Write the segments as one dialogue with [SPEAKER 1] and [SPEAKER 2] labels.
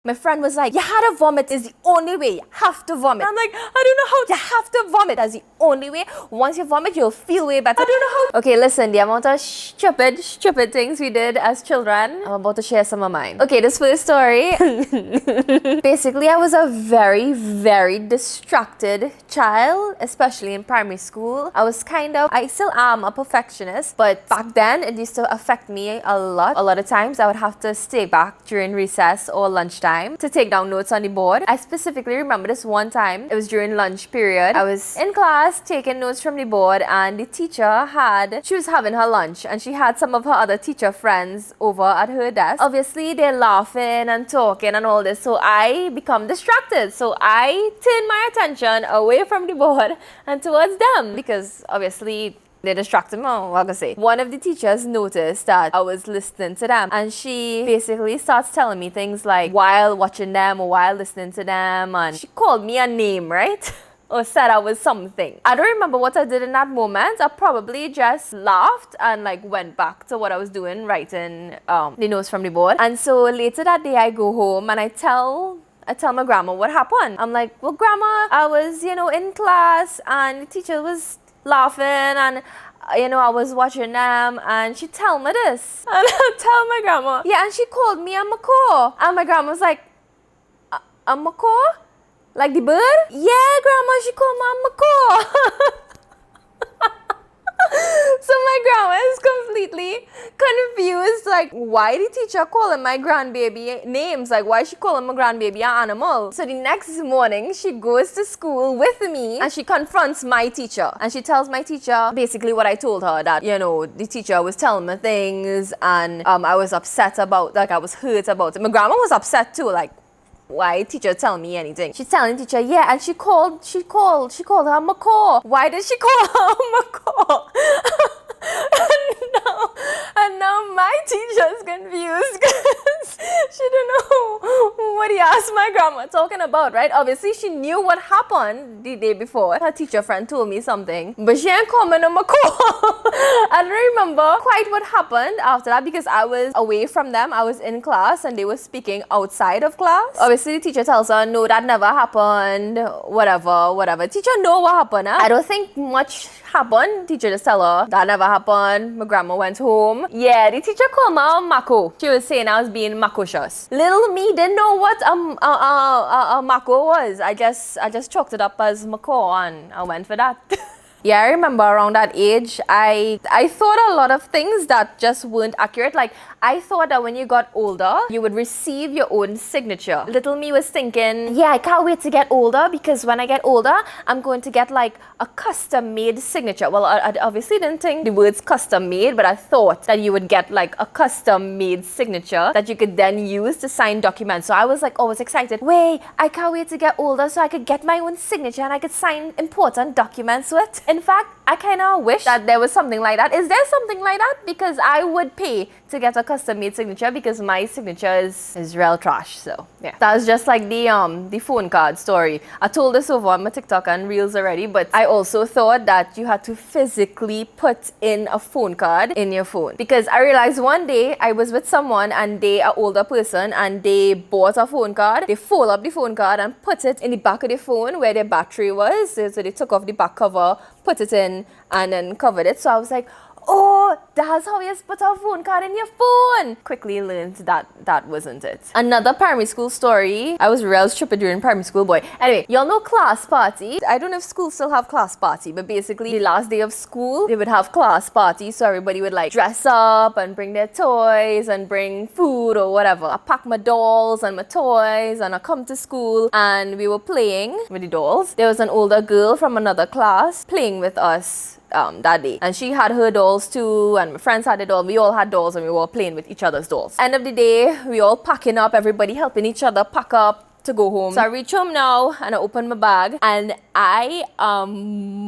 [SPEAKER 1] My friend was like, you had to vomit is the only way. You have to vomit. I'm like, I don't know how. You have to vomit. That's the only way. Once you vomit, you'll feel way better. I don't know how. Okay, listen, the amount of stupid things we did as children. I'm about to share some of mine. Okay, this first story. Basically, I was a very distracted child, especially in primary school. I still am a perfectionist, but back then it used to affect me a lot. A lot of times I would have to stay back during recess or lunchtime to take down notes on the board. I specifically remember this one time. It was during lunch period. I was in class taking notes from the board, and the teacher she was having her lunch, and she had some of her other teacher friends over at her desk. Obviously, they're laughing and talking and all this, so I become distracted. So I turn my attention away from the board and towards them, because obviously they distracted me. What I can say. One of the teachers noticed that I was listening to them, and she basically starts telling me things like while watching them or while listening to them, and she called me a name, right? Or said I was something. I don't remember what I did in that moment. I probably just laughed and like went back to what I was doing, writing the notes from the board. And so later that day I go home and I tell my grandma what happened. I'm like, well, grandma, I was, in class and the teacher was laughing and I was watching them, and she tell me this, and I tell my grandma, yeah, and she called me a macaw, and my grandma was like, a macaw? Like the bird? Yeah, grandma, she called me a macaw. So my grandma is completely confused, like, why the teacher calling my grandbaby names? Like, why is she calling my grandbaby an animal? So the next morning, she goes to school with me and she confronts my teacher. And she tells my teacher basically what I told her, that, the teacher was telling me things, and I was upset about, like, I was hurt about it. My grandma was upset too, like, why teacher tell me anything? She's telling the teacher, yeah, and she called her a macaw. Why did she call her a macaw? and now my teacher's confused because she don't know what he asked my grandma talking about, right? Obviously, she knew what happened the day before. Her teacher friend told me something, but she ain't calling a macaw. I don't remember quite what happened after that because I was away from them. I was in class and they were speaking outside of class. Obviously, the teacher tells her, no, that never happened, whatever. Teacher know what happened, huh? I don't think much happened. Teacher just tell her, that never happened. My grandma went home. Yeah, the teacher called me a mako. She was saying I was being makocious. Little me didn't know what a mako was. I just chalked it up as macaw and I went for that. Yeah, I remember around that age, I thought a lot of things that just weren't accurate. Like, I thought that when you got older, you would receive your own signature. Little me was thinking, yeah, I can't wait to get older because when I get older, I'm going to get like a custom-made signature. Well, I obviously didn't think the words custom-made, but I thought that you would get like a custom-made signature that you could then use to sign documents. So I was like always excited. Wait, I can't wait to get older so I could get my own signature and I could sign important documents with. In fact, I kind of wish that there was something like that. Is there something like that? Because I would pay to get a custom-made signature because my signature is real trash. So yeah, that was just like the phone card story. I told this over on my TikTok and Reels already, but I also thought that you had to physically put in a phone card in your phone, because I realized one day I was with someone and they are older person and they bought a phone card. They fold up the phone card and put it in the back of the phone where their battery was. So they took off the back cover, put it in, and then covered it. So I was like, oh, that's how you put a phone card in your phone. Quickly learned that that wasn't it. Another primary school story. I was real stupid during primary school, boy. Anyway, y'all know class party. I don't know if schools still have class party, but basically the last day of school, they would have class party. So everybody would like dress up and bring their toys and bring food or whatever. I packed my dolls and my toys and I come to school and we were playing with the dolls. There was an older girl from another class playing with us that day, and she had her dolls too, and my friends had their dolls. We all had dolls and we were all playing with each other's dolls. End of the day, we all packing up, everybody helping each other pack up to go home. So I reach home now and I open my bag and I am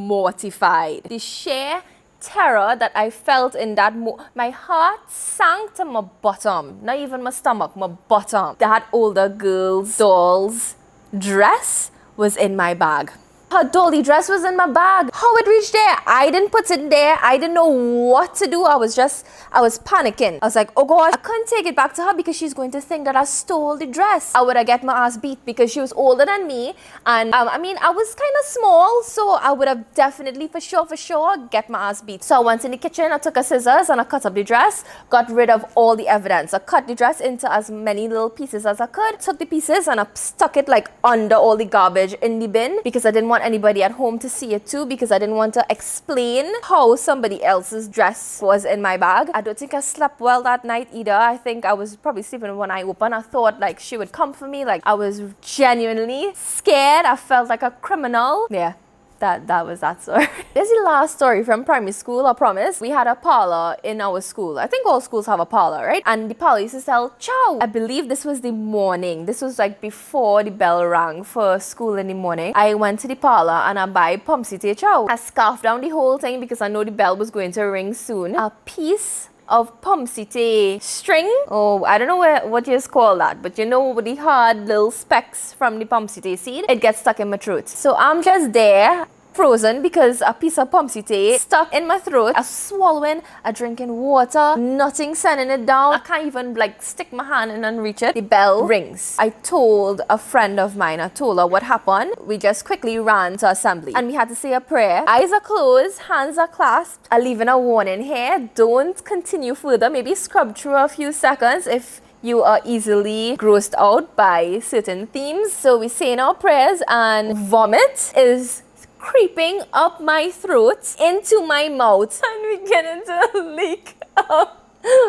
[SPEAKER 1] mortified. The sheer terror that I felt in that my heart sank to my bottom, not even my stomach, my bottom. That older girl's doll's dress was in my bag. Her dolly dress was in my bag. How it reached there? I didn't put it there. I didn't know what to do. I was panicking. I was like, oh God, I couldn't take it back to her because she's going to think that I stole the dress. I would have get my ass beat because she was older than me. And I mean, I was kind of small, so I would have definitely for sure get my ass beat. So I went in the kitchen, I took a scissors and I cut up the dress, got rid of all the evidence. I cut the dress into as many little pieces as I could, took the pieces and I stuck it like under all the garbage in the bin because I didn't want anybody at home to see it too, because I didn't want to explain how somebody else's dress was in my bag. I don't think I slept well that night either. I think I was probably sleeping with one eye open. I thought like she would come for me. Like I was genuinely scared. I felt like a criminal. Yeah. That was that story. This is the last story from primary school, I promise. We had a parlor in our school. I think all schools have a parlor, right? And the parlor used to sell chow. I believe this was the morning. This was like before the bell rang for school in the morning. I went to the parlor and I buy Pumsite chow. I scarfed down the whole thing because I know the bell was going to ring soon. A piece of Pumsite string. Oh, I don't know what you call that, but you know the hard little specks from the Pumsite seed? It gets stuck in my throat. So I'm just there, frozen, because a piece of Pumsite stuck in my throat. I'm swallowing, I'm drinking water, nothing sending it down. I can't even like stick my hand in and reach it. The bell rings. I told a friend of mine, I told her what happened. We just quickly ran to assembly and we had to say a prayer. Eyes are closed, hands are clasped. I'm leaving a warning here. Don't continue further. Maybe scrub through a few seconds if you are easily grossed out by certain themes. So we say in our prayers and vomit is creeping up my throat into my mouth and we get into a leak up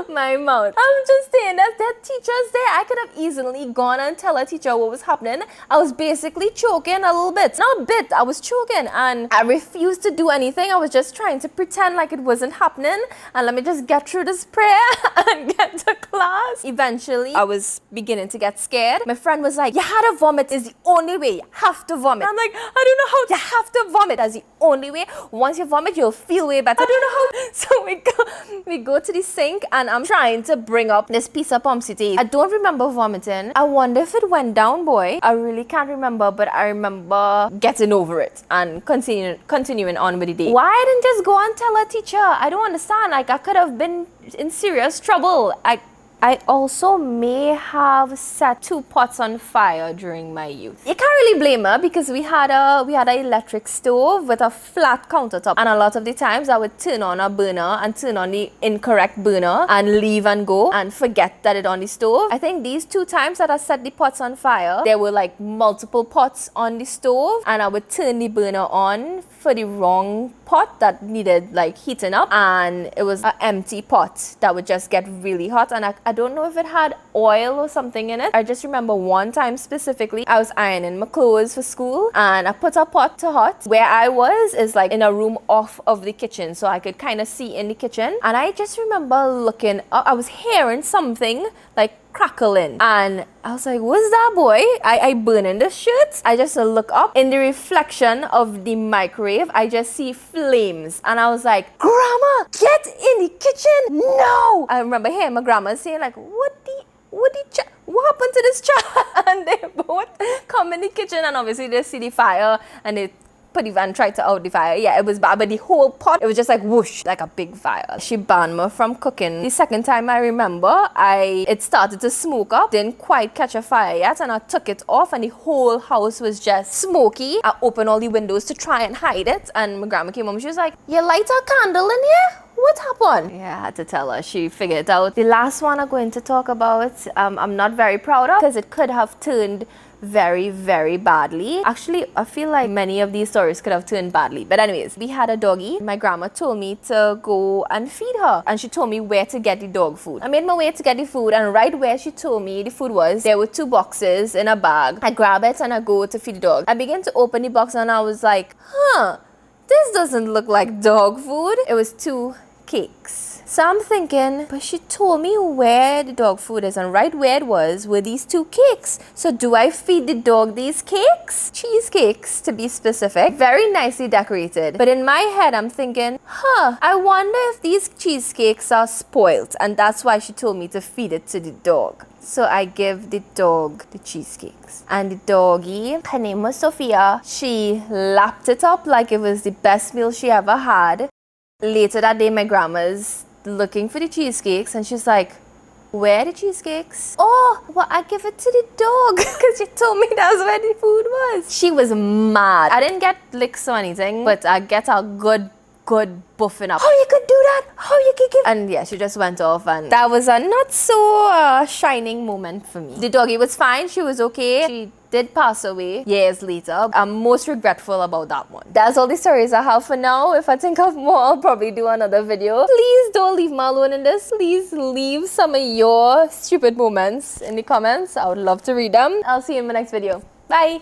[SPEAKER 1] my mouth. I'm just saying that there are teachers there. I could have easily gone and tell a teacher what was happening. I was basically choking a little bit. Not a bit, I was choking and I refused to do anything. I was just trying to pretend like it wasn't happening and let me just get through this prayer and get to class. Eventually, I was beginning to get scared. My friend was like, you had to vomit. Is the only way. You have to vomit. I'm like, I don't know how. You have to vomit. That's the only way. Once you vomit, you'll feel way better. I don't know how. So we go to the sink and I'm trying to bring up this piece of Pumsite. I don't remember vomiting. I wonder if it went down, boy. I really can't remember, but I remember getting over it and continuing on with the day. Why I didn't just go and tell a teacher? I don't understand. Like I could have been in serious trouble. I also may have set 2 pots on fire during my youth. You can't really blame her because we had an electric stove with a flat countertop, and a lot of the times I would turn on a burner and turn on the incorrect burner and leave and go and forget that it's on the stove. I think these 2 times that I set the pots on fire, there were like multiple pots on the stove and I would turn the burner on for the wrong pot that needed like heating up, and it was an empty pot that would just get really hot, and I don't know if it had oil or something in it. I just remember one time specifically I was ironing my clothes for school and I put a pot to hot. Where I was is like in a room off of the kitchen, so I could kind of see in the kitchen, and I just remember looking up. I was hearing something like crackling and I was like, what's that, boy? I burn in the shirt. I just look up in the reflection of the microwave. I just see flames and I was like, Grandma, get in the kitchen. No. I remember hearing my grandma saying like, what happened to this child? And they both come in the kitchen and obviously they see the fire and they put the and tried to out the fire. Yeah, it was bad, but the whole pot, it was just like whoosh, like a big fire. She banned me from cooking. The second time I remember, it started to smoke up, didn't quite catch a fire yet, and I took it off and the whole house was just smoky. I opened all the windows to try and hide it, and my grandma came home. She was like, you light a candle in here? What happened? Yeah, I had to tell her. She figured it out. The last one I'm going to talk about, I'm not very proud of because it could have turned very, very badly. Actually, I feel like many of these stories could have turned badly. But anyways, we had a doggy. My grandma told me to go and feed her. And she told me where to get the dog food. I made my way to get the food, and right where she told me the food was, there were 2 boxes in a bag. I grab it and I go to feed the dog. I began to open the box and I was like, this doesn't look like dog food. It was 2 cakes. So I'm thinking, but she told me where the dog food is, and right where it was were these 2 cakes. So do I feed the dog these cakes? Cheesecakes, to be specific. Very nicely decorated. But in my head, I'm thinking, I wonder if these cheesecakes are spoiled, and that's why she told me to feed it to the dog. So I give the dog the cheesecakes. And the doggy, her name was Sophia, she lapped it up like it was the best meal she ever had. Later that day, my grandma's looking for the cheesecakes and she's like, where are the cheesecakes? Oh, well, I give it to the dog because she told me that's where the food was. She was mad. I didn't get licks or anything, but I get a good buffing up. How you could do that? How you could give? And yeah, she just went off, and that was a not so shining moment for me. The doggy was fine. She was okay. She did pass away years later. I'm most regretful about that one. That's all the stories I have for now. If I think of more, I'll probably do another video. Please don't leave me alone in this. Please leave some of your stupid moments in the comments. I would love to read them. I'll see you in my next video. Bye.